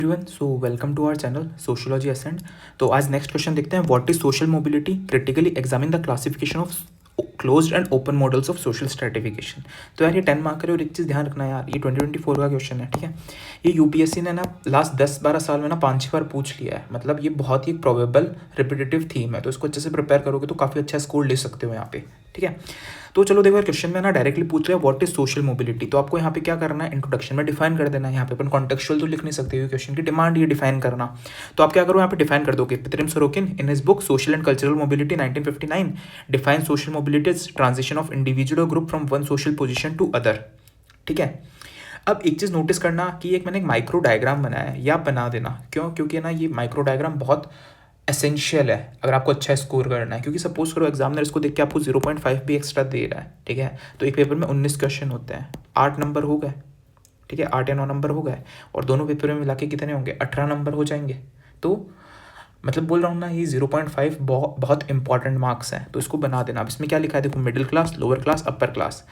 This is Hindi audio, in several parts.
Everyone, so welcome to our channel sociology ascent. तो आज नेक्स्ट क्वेश्चन देखते हैं, what is social mobility, critically examine the classification of closed and open models of social stratification. तो यार ये 10 मार्क है और एक चीज़ ध्यान रखना यार, ये 2024 का क्वेश्चन है, ठीक है। ये यूपीएससी ने ना लास्ट 10-12 साल में ना 5-6 बार पूछ लिया है, मतलब ये बहुत ही प्रोबेबल रिपीटेटिव थीम है, तो इसको अच्छे से प्रिपेयर करोगे तो काफ़ी अच्छा स्कोर ले सकते हो यहाँ पे, ठीक है। तो चलो देखो, क्वेश्चन में ना डायरेक्टली पूछ रहे हैं व्हाट इज सोशल मोबिलिटी। तो आपको यहाँ पे क्या करना है, इंट्रोडक्शन में डिफाइन कर देना है। यहाँ पे अपन कॉन्टेक्चुअल तो लिख नहीं सकते, क्वेश्चन की डिमांड ये डिफाइन करना। तो आप क्या करो, यहाँ पे डिफाइन कर दोगे। Pitirim Sorokin in his book social and cultural mobility 1959 define social mobility as transition of individual और group from one social position to other, ठीक है। अब एक चीज़ नोटिस करना कि मैंने एक माइक्रो डायग्राम बनाया है, या बना देना। क्यों? क्योंकि ना ये माइक्रो डायग्राम बहुत एसेंशियल है अगर आपको अच्छा स्कोर करना है। क्योंकि सपोज करो एग्जामिनर इसको देख के आपको 0.5 भी एक्स्ट्रा दे रहा है, ठीक है। तो एक पेपर में 19 क्वेश्चन होते हैं, 8 नंबर हो गए, ठीक है, 8 या 9 नंबर हो गए, और दोनों पेपर में मिला के कितने होंगे, 18 नंबर हो जाएंगे। तो मतलब बोल रहा हूँ ना, ये 0.5 बहुत इंपॉर्टेंट मार्क्स हैं, तो इसको बना देना। अब इसमें क्या लिखा है देखो, middle class, lower class, upper class.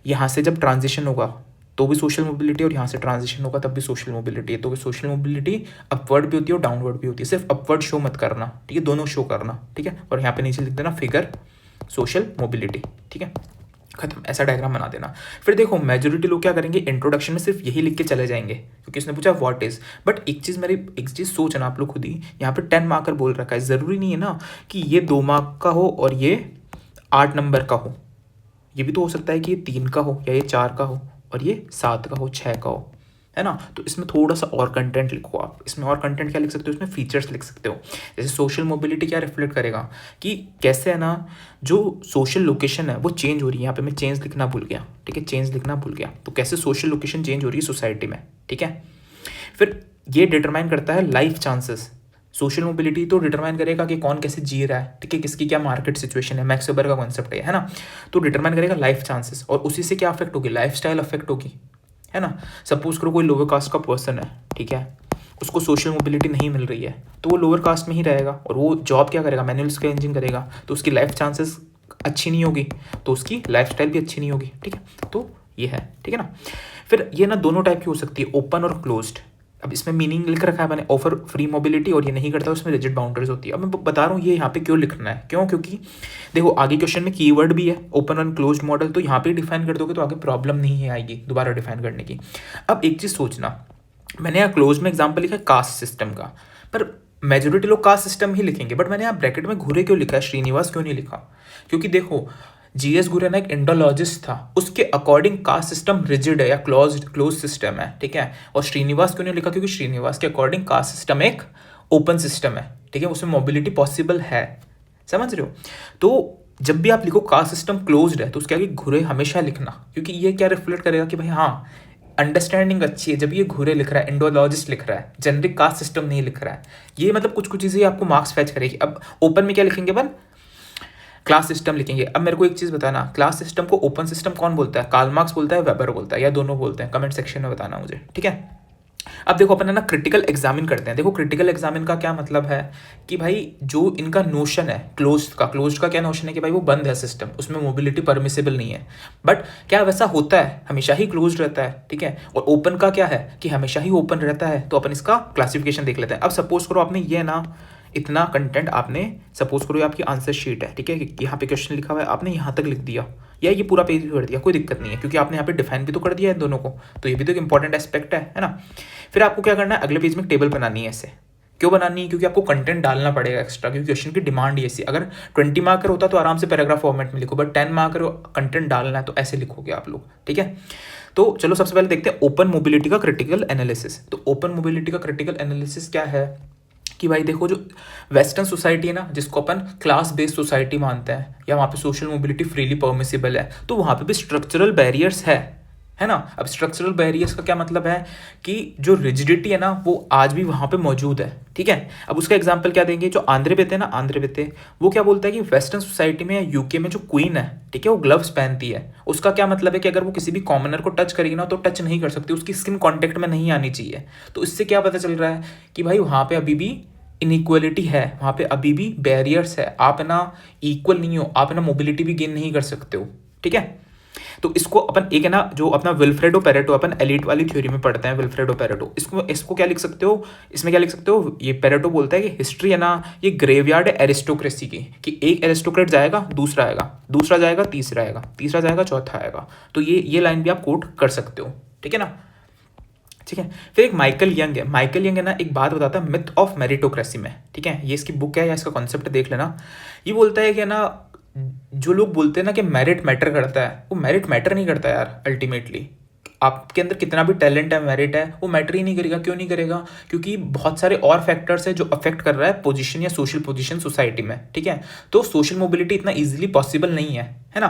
यहाँ से जब ट्रांजिशन होगा तो भी सोशल मोबिलिटी, और यहाँ से ट्रांजिशन होगा तब भी सोशल मोबिलिटी है। तो सोशल मोबिलिटी अपवर्ड भी होती है और डाउनवर्ड भी होती है, सिर्फ अपवर्ड शो मत करना, ठीक है, दोनों शो करना, ठीक है। और यहाँ पे नीचे लिख देना फिगर सोशल मोबिलिटी, ठीक है, खत्म। ऐसा डायग्राम बना देना। फिर देखो मेजोरिटी लोग क्या करेंगे, इंट्रोडक्शन में सिर्फ यही लिख के चले जाएंगे, क्योंकि उसने पूछा व्हाट इज। बट एक चीज़ सोचना आप लोग खुद ही, यहाँ पे 10 मार्कर बोल रखा है, ज़रूरी नहीं है ना कि ये 2 मार्क का हो और ये 8 नंबर का हो। ये भी तो हो सकता है कि ये 3 का हो, या ये 4 का हो, और ये 7 का हो, 6 का हो, है ना। तो इसमें थोड़ा सा और कंटेंट लिखो आप। इसमें और कंटेंट क्या लिख सकते हो, इसमें फीचर्स लिख सकते हो। जैसे सोशल मोबिलिटी क्या रिफ्लेक्ट करेगा कि कैसे है ना, जो सोशल लोकेशन है वो चेंज हो रही है। यहाँ पे मैं चेंज लिखना भूल गया, ठीक है, चेंज लिखना भूल गया। तो कैसे सोशल लोकेशन चेंज हो रही है सोसाइटी में, ठीक है। फिर ये डिटरमाइन करता है लाइफ चांसेस। सोशल मोबिलिटी तो डिटरमाइन करेगा कि कौन कैसे जी रहा है, ठीक है, किसकी क्या मार्केट सिचुएशन है, मैक्स वेबर का कॉन्सेप्ट है ना। तो डिटरमाइन करेगा लाइफ चांसेस, और उसी से क्या अफेक्ट होगी, लाइफ स्टाइल अफेक्ट होगी, है ना। सपोज करो कोई लोअर कास्ट का पर्सन है, ठीक है, उसको सोशल मोबिलिटी नहीं मिल रही है, तो वो लोअर कास्ट में ही रहेगा, और वो जॉब क्या करेगा, मैनुअल स्किल इंजीनियरिंग करेगा, तो उसकी लाइफ चांसेस अच्छी नहीं होगी, तो उसकी लाइफ स्टाइल भी अच्छी नहीं होगी, ठीक है। तो ये है, ठीक है ना। फिर ये ना दोनों टाइप की हो सकती है, ओपन और क्लोज्ड। अब इसमें मीनिंग लिख रखा है मैंने, ऑफर फ्री मोबिलिटी, और ये नहीं करता उसमें रिजिड बाउंड्रीज होती है। अब मैं बता रहा हूँ ये यहाँ पे क्यों लिखना है, क्यों, क्योंकि देखो आगे क्वेश्चन में कीवर्ड भी है ओपन और क्लोज्ड मॉडल, तो यहाँ पे डिफाइन कर दोगे तो आगे प्रॉब्लम नहीं आएगी दोबारा डिफाइन करने की। अब एक चीज़ सोचना, मैंने यहाँ क्लोज में एग्जाम्पल लिखा है कास्ट सिस्टम का, पर मेजोरिटी लोग कास्ट सिस्टम ही लिखेंगे, बट मैंने यहाँ ब्रैकेट में घुरे क्यों लिखा है, श्रीनिवास क्यों नहीं लिखा, क्योंकि देखो जीएस घुरे ना एक इंडोलॉजिस्ट था, उसके अकॉर्डिंग कास्ट सिस्टम रिजिड है या क्लोज सिस्टम है, ठीक है। और श्रीनिवास क्यों नहीं लिखा, क्योंकि श्रीनिवास के अकॉर्डिंग कास्ट सिस्टम एक ओपन सिस्टम है, ठीक है, उसमें मोबिलिटी पॉसिबल है, समझ रहे हो। तो जब भी आप लिखो कास्ट सिस्टम क्लोज्ड है, तो उसके आगे घुरे हमेशा लिखना, क्योंकि ये क्या रिफ्लेक्ट करेगा कि भाई हाँ अंडरस्टैंडिंग अच्छी है। जब ये घुरे लिख रहा है, इंडोलॉजिस्ट लिख रहा है, जेनरिक कास्ट सिस्टम नहीं लिख रहा है, ये मतलब कुछ चीज़ें आपको मार्क्स फैच करेगी। अब ओपन में क्या लिखेंगे अपन, क्लास सिस्टम लिखेंगे। अब मेरे को एक चीज़ बताना, क्लास सिस्टम को ओपन सिस्टम कौन बोलता है, कार्ल मार्क्स बोलता है, वेबर बोलता है, या दोनों बोलते हैं, कमेंट सेक्शन में बताना मुझे, ठीक है। अब देखो अपन है ना क्रिटिकल एग्जामिन करते हैं। देखो क्रिटिकल एग्जामिन का क्या मतलब है कि भाई जो इनका नोशन है क्लोज्ड का क्या नोशन है कि भाई वो बंद है सिस्टम, उसमें मोबिलिटी परमिसेबल नहीं है। बट क्या वैसा होता है, हमेशा ही क्लोज्ड रहता है, ठीक है। और ओपन का क्या है कि हमेशा ही ओपन रहता है। तो अपन इसका क्लासिफिकेशन देख लेते हैं। अब सपोज करो आपने ये ना इतना कंटेंट आपने, सपोज करो ये आपकी आंसर शीट है, ठीक है, यहाँ पे क्वेश्चन लिखा हुआ है, आपने यहाँ तक लिख दिया, या ये पूरा पेज भी कर दिया, कोई दिक्कत नहीं है, क्योंकि आपने यहाँ पे डिफाइन भी तो कर दिया है दोनों को, तो ये भी तो एक इंपॉर्टेंट एस्पेक्ट है ना। फिर आपको क्या करना है, अगले पेज में टेबल बनानी है। ऐसे क्यों बनानी है, क्योंकि आपको कंटेंट डालना पड़ेगा एक्स्ट्रा, क्योंकि क्वेश्चन की डिमांड ही ऐसी। अगर 20 मार्कर होता तो आराम से पैराग्राफ फॉर्मेट में लिखो, बट 10 मार्कर कंटेंट डालना है तो ऐसे लिखोगे आप लोग, ठीक है। तो चलो सबसे पहले देखते हैं ओपन मोबिलिटी का क्रिटिकल एनालिसिस। तो ओपन मोबिलिटी का क्रिटिकल एनालिसिस क्या है कि भाई देखो, जो वेस्टर्न सोसाइटी है ना, जिसको अपन क्लास बेस्ड सोसाइटी मानते हैं, या वहाँ पे सोशल मोबिलिटी फ्रीली परमिसिबल है, तो वहाँ पे भी स्ट्रक्चरल बैरियर्स है ना। अब स्ट्रक्चरल बैरियर्स का क्या मतलब है कि जो रिजिडिटी है ना वो आज भी वहाँ पे मौजूद है, ठीक है। अब उसका एग्जांपल क्या देंगे, जो आंध्र बेते ना, आंध्र बेते वो क्या बोलता है कि वेस्टर्न सोसाइटी में या यूके में जो क्वीन है, ठीक है, वो ग्लव्स पहनती है। उसका क्या मतलब है कि अगर वो किसी भी कॉमनर को टच करेगी ना तो टच नहीं कर सकती, उसकी स्किन कॉन्टेक्ट में नहीं आनी चाहिए। तो इससे क्या पता चल रहा है कि भाई वहाँ पे अभी भी इनइक्वलिटी है, वहाँ पे अभी भी बैरियर्स है, आप ना इक्वल नहीं हो, आप ना मोबिलिटी भी गेन नहीं कर सकते हो, ठीक है। तो इसको अपन एक है ना जो अपना विल्फ्रेडो पेरेटो अपन एलीट वाली थ्योरी में पढ़ते हैं, विल्फ्रेडो पेरेटो, इसको क्या लिख सकते हो, इसमें क्या लिख सकते हो, ये पेरेटो बोलता है कि हिस्ट्री है ना ये ग्रेवयार्ड है एरिस्टोक्रेसी की, कि एक एरिस्टोक्रेट जाएगा दूसरा आएगा, दूसरा जाएगा तीसरा आएगा, तीसरा जाएगा चौथा आएगा। तो ये लाइन भी आप कोट कर सकते हो, ठीक है ना। ठीक है, फिर एक माइकल यंग है, माइकल यंग है ना एक बात बताता है मिथ ऑफ मेरिटोक्रेसी में, ठीक है, ये इसकी बुक है या इसका कॉन्सेप्ट देख लेना। ये बोलता है कि ना जो लोग बोलते हैं ना कि मेरिट मैटर करता है, वो मेरिट मैटर नहीं करता यार। अल्टीमेटली आपके अंदर कितना भी टैलेंट है, मेरिट है, वो मैटर ही नहीं करेगा। क्यों नहीं करेगा? क्योंकि बहुत सारे और फैक्टर्स है जो अफेक्ट कर रहा है पोजीशन या सोशल पोजीशन सोसाइटी में, ठीक है। तो सोशल मोबिलिटी इतना इजीली पॉसिबल नहीं है ना।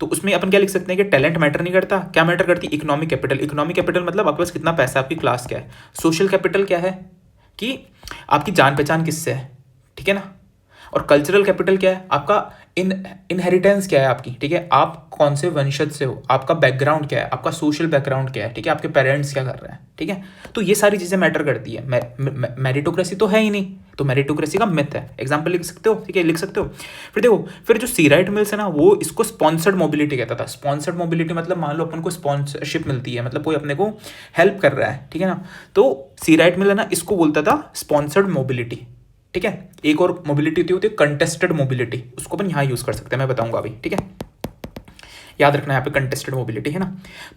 तो उसमें अपन क्या लिख सकते हैं कि टैलेंट मैटर नहीं करता, क्या मैटर करती? Economic capital. इकोनॉमिक कैपिटल मतलब आपके पास कितना पैसा, आपकी क्लास क्या है। सोशल कैपिटल क्या है कि आपकी जान पहचान किससे है, ठीक है ना। और कल्चरल कैपिटल क्या है? आपका इनहेरिटेंस क्या है आपकी, ठीक है, आप कौन से वंशज से हो, आपका बैकग्राउंड क्या है, आपका सोशल बैकग्राउंड क्या है, ठीक है, आपके पेरेंट्स क्या कर रहे हैं, ठीक है। तो ये सारी चीज़ें मैटर करती है। मेरिटोक्रेसी तो है ही नहीं, तो मेरिटोक्रेसी का मिथ है। एग्जाम्पल लिख सकते हो, ठीक है, लिख सकते हो। फिर देखो, फिर जो सी राइट मिल्स है ना वो इसको स्पॉन्सर्ड मोबिलिटी कहता था। स्पॉन्सर्ड मोबिलिटी मतलब मान लो अपन को स्पॉन्सरशिप मिलती है, मतलब कोई अपने को हेल्प कर रहा है, ठीक है ना। तो सी राइट मिल है ना इसको बोलता था स्पॉन्सर्ड मोबिलिटी, ठीक है। एक और मोबिलिटी होती है कंटेस्टेड मोबिलिटी, उसको अपन यहाँ यूज कर सकते हैं, मैं बताऊंगा अभी, ठीक है। याद रखना यहाँ पे कंटेस्टेड मोबिलिटी है ना।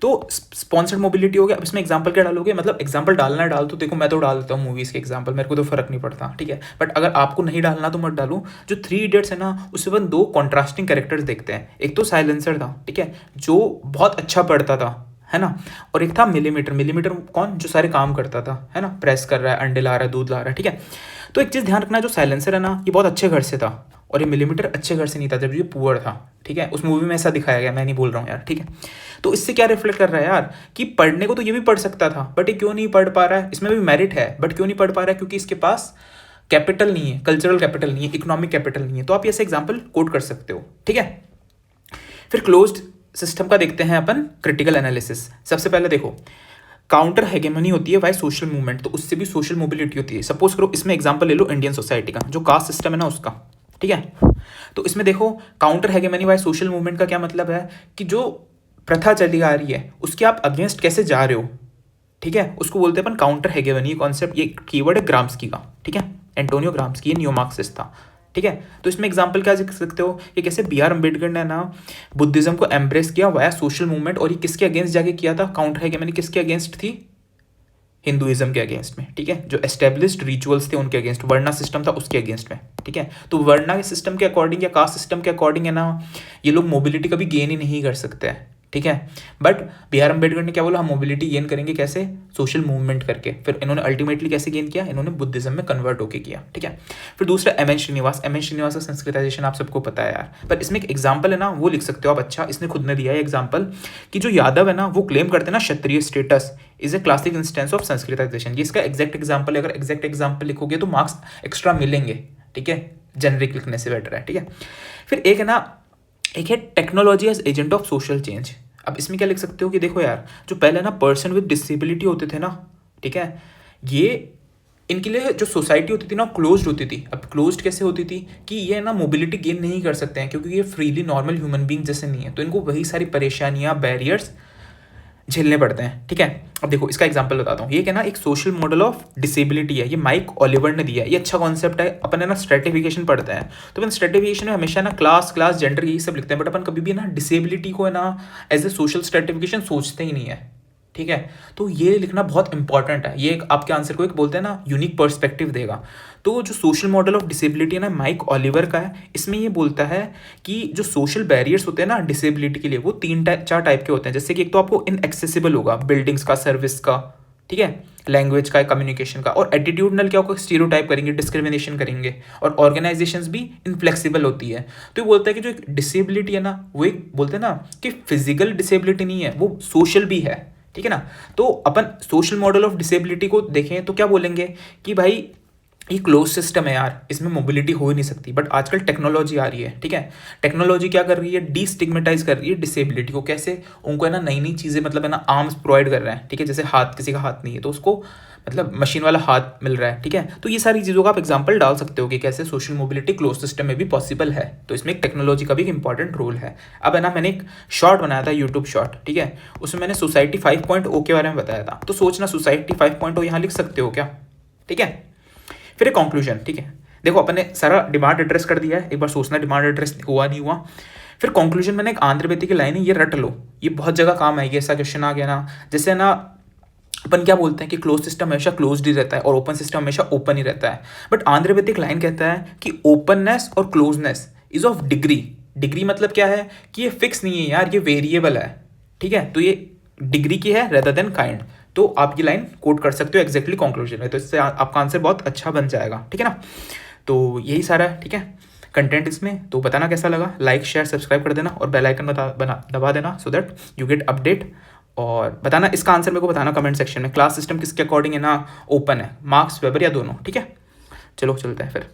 तो स्पॉन्सर्ड मोबिलिटी हो गया। अब इसमें एग्जांपल क्या डालोगे, मतलब एग्जांपल डालना है डाल, तो देखो मैं तो डाल देता हूँ मूवीज़ के एग्जांपल, मेरे को तो फर्क नहीं पड़ता, ठीक है। बट अगर आपको नहीं डालना तो मत डालो। जो 3 इडियट्स है ना उसमें अपन 2 कॉन्ट्रास्टिंग कैरेक्टर्स देखते हैं। एक तो साइलेंसर था, ठीक है, जो बहुत अच्छा पढ़ता था, है ना। और एक था मिलीमीटर। मिलीमीटर कौन? जो सारे काम करता था, है ना, प्रेस कर रहा है, अंडे ला रहा है, दूध ला रहा है, ठीक है। तो एक चीज़ ध्यान रखना, जो साइलेंसर है ना ये बहुत अच्छे घर से था और ये मिलीमीटर अच्छे घर से नहीं था, जब ये पुअर था, ठीक है। उस मूवी में ऐसा दिखाया गया, मैं नहीं बोल रहा हूँ यार, ठीक है। तो इससे क्या रिफ्लेक्ट कर रहा है यार कि पढ़ने को तो ये भी पढ़ सकता था, बट ये क्यों नहीं पढ़ पा रहा है। इसमें भी मेरिट है, बट क्यों नहीं पढ़ पा रहा है? क्योंकि इसके पास कैपिटल नहीं है, कल्चरल कैपिटल नहीं है, इकोनॉमिक कैपिटल नहीं है। तो आप ऐसे एग्जाम्पल कोट कर सकते हो, ठीक है। फिर क्लोज्ड सिस्टम का देखते हैं अपन क्रिटिकल एनालिसिस। सबसे पहले देखो, काउंटर हेगेमनी होती है वाई सोशल मूवमेंट, तो उससे भी सोशल मोबिलिटी होती है। सपोज करो इसमें एग्जांपल ले लो इंडियन सोसाइटी का, जो कास्ट सिस्टम है ना उसका, ठीक है। तो इसमें देखो काउंटर हेगेमनी वाई सोशल मूवमेंट का क्या मतलब है कि जो प्रथा चली आ रही है उसके आप अगेंस्ट कैसे जा रहे हो, ठीक है, उसको बोलते हैं अपन काउंटर हेगेमनी कॉन्सेप्ट। ये कीवर्ड है ग्राम्स्की का, ठीक है, एंटोनियो ग्राम्स्की, ये नियो मार्क्सिस्ट था, ठीक है। तो इसमें एग्जांपल क्या लिख सकते हो कि कैसे बी आर अम्बेडकर ने ना बुद्धिज्म को एम्ब्रेस किया वाया सोशल मूवमेंट, और ये किसके अगेंस्ट जाके किया था? काउंटर हेगेमनी किसके अगेंस्ट थी? हिंदुइज्म के अगेंस्ट में, ठीक है। जो एस्टेब्लिश्ड रिचुअल्स थे उनके अगेंस्ट, वर्णा सिस्टम था उसके अगेंस्ट में, ठीक है। तो वर्णा के सिस्टम के अकॉर्डिंग या कास्ट सिस्टम के अकॉर्डिंग है ना ये लोग मोबिलिटी कभी गेन ही नहीं कर सकते हैं, ठीक है। बट बी आर अम्बेडकर ने क्या बोला? हम मोबिलिटी गेन करेंगे कैसे? सोशल मूवमेंट करके। फिर इन्होंने अल्टीमेटली कैसे गेन किया? इन्होंने बुद्धिज्म में कन्वर्ट होकर किया, ठीक है। फिर दूसरा M N Srinivas. M N Srinivas का संस्कृताइजेशन आप सबको पता है यार, पर इसमें एक एग्जाम्पल है ना वो लिख सकते हो आप। अच्छा, इसने खुद ने दिया है एग्जाम्पल कि जो यादव है ना वो क्लेम करते हैं ना Kshatriya status is a classic instance of Sanskritization. ये इसका एग्जैक्ट एग्जाम्पल है। अगर एग्जैक्ट एग्जाम्पल लिखोगे तो मार्क्स एक्स्ट्रा मिलेंगे, ठीक है, जेनरिक लिखने से बेटर है, ठीक है। फिर एक है ना, एक है technology as agent of social change. अब इसमें क्या लिख सकते हो कि देखो यार, जो पहले ना पर्सन विद डिसेबिलिटी होते थे ना, ठीक है, ये इनके लिए जो सोसाइटी होती थी ना क्लोज्ड होती थी। अब क्लोज्ड कैसे होती थी कि ये ना मोबिलिटी गेन नहीं कर सकते हैं क्योंकि ये फ्रीली नॉर्मल ह्यूमन बींग जैसे नहीं है, तो इनको वही सारी परेशानियां, बैरियर्स झेलने पड़ते हैं, ठीक है। अब देखो इसका एग्जांपल बताता हूँ। ये क्या ना एक सोशल मॉडल ऑफ डिसेबिलिटी है, ये माइक ओलिवर ने दिया है। ये अच्छा कॉन्सेप्ट है। अपन है ना स्ट्रेटिफिकेशन पढ़ते हैं, तो अपन स्ट्रेटिफिकेशन में हमेशा ना क्लास जेंडर यही सब लिखते हैं, बट अपन कभी भी ना डिसेबिलिटी को है ना एज ए सोशल स्ट्रेटिफिकेशन सोचते ही नहीं है, ठीक है। तो ये लिखना बहुत इंपॉर्टेंट है। ये आपके आंसर को एक बोलते हैं ना यूनिक पर्सपेक्टिव देगा। तो जो सोशल मॉडल ऑफ डिसेबिलिटी है ना माइक ओलिवर का है, इसमें ये बोलता है कि जो सोशल बैरियर्स होते हैं ना डिसेबिलिटी के लिए वो 4 टाइप के होते हैं। जैसे कि एक तो आपको इनएक्सेसिबल होगा, बिल्डिंग्स का, सर्विस का, ठीक है, लैंग्वेज का, कम्युनिकेशन का। और एटीट्यूडनल क्या होगा? स्टीरियोटाइप करेंगे, डिस्क्रिमिनेशन करेंगे। और ऑर्गेनाइजेशंस भी इनफ्लेक्सिबल होती है। तो ये बोलता है कि जो एक डिसेबिलिटी है ना वो एक बोलते हैं ना कि फिजिकल डिसेबिलिटी नहीं है, वो सोशल भी है, ठीक है ना। तो अपन सोशल मॉडल ऑफ डिसेबिलिटी को देखें तो क्या बोलेंगे कि भाई ये क्लोज सिस्टम है यार, इसमें मोबिलिटी हो ही नहीं सकती। बट आजकल टेक्नोलॉजी आ रही है, ठीक है। टेक्नोलॉजी क्या कर रही है, डिस्टिग्मेटाइज कर रही है डिसेबिलिटी को। कैसे? उनको है ना नई नई चीज़ें, मतलब है ना आर्म्स प्रोवाइड कर रहे हैं, ठीक है। जैसे हाथ, किसी का हाथ नहीं है तो उसको मतलब मशीन वाला हाथ मिल रहा है, ठीक है। तो ये सारी चीज़ों का आप एग्जांपल डाल सकते हो कि कैसे सोशल मोबिलिटी क्लोज सिस्टम में भी पॉसिबल है। तो इसमें एक टेक्नोलॉजी का भी एक इंपॉर्टेंट रोल है। अब है ना, मैंने एक शॉर्ट बनाया था यूट्यूब शॉर्ट, ठीक है। उसमें मैंने सोसाइटी 5.0 के बारे में बताया था। तो सोचना सोसाइटी 5.0 यहाँ लिख सकते हो क्या, ठीक है। फिर एक कंक्लूजन, ठीक है। देखो अपन ने सारा डिमांड एड्रेस कर दिया है, एक बार सोचना डिमांड एड्रेस हुआ नहीं हुआ। फिर कंक्लूजन मैंने एक आंध्र बेती की लाइन है, ये रट लो, ये बहुत जगह काम आएगी। ऐसा क्वेश्चन आ गया ना, जैसे ना अपन क्या बोलते हैं कि क्लोज सिस्टम हमेशा क्लोज्ड ही रहता है और ओपन सिस्टम हमेशा ओपन ही रहता है। बट आंध्र वैदिक लाइन कहता है कि ओपननेस और closeness is of degree. Degree मतलब क्या है कि ये फिक्स नहीं है यार, ये वेरिएबल है, ठीक है। तो ये डिग्री की है रेदर देन काइंड। तो आप ये लाइन कोट कर सकते हो एग्जैक्टली कंक्लूजन में, तो इससे आपका आंसर बहुत अच्छा बन जाएगा, ठीक है ना। तो यही सारा है, ठीक है, कंटेंट इसमें। तो बताना कैसा लगा, लाइक शेयर सब्सक्राइब कर देना और बेल आइकन दबा देना so that you get update. और बताना इसका आंसर मेरे को बताना कमेंट सेक्शन में, क्लास सिस्टम किसके अकॉर्डिंग है ना ओपन है, मार्क्स वेबर या दोनों, ठीक है। चलो चलते हैं फिर।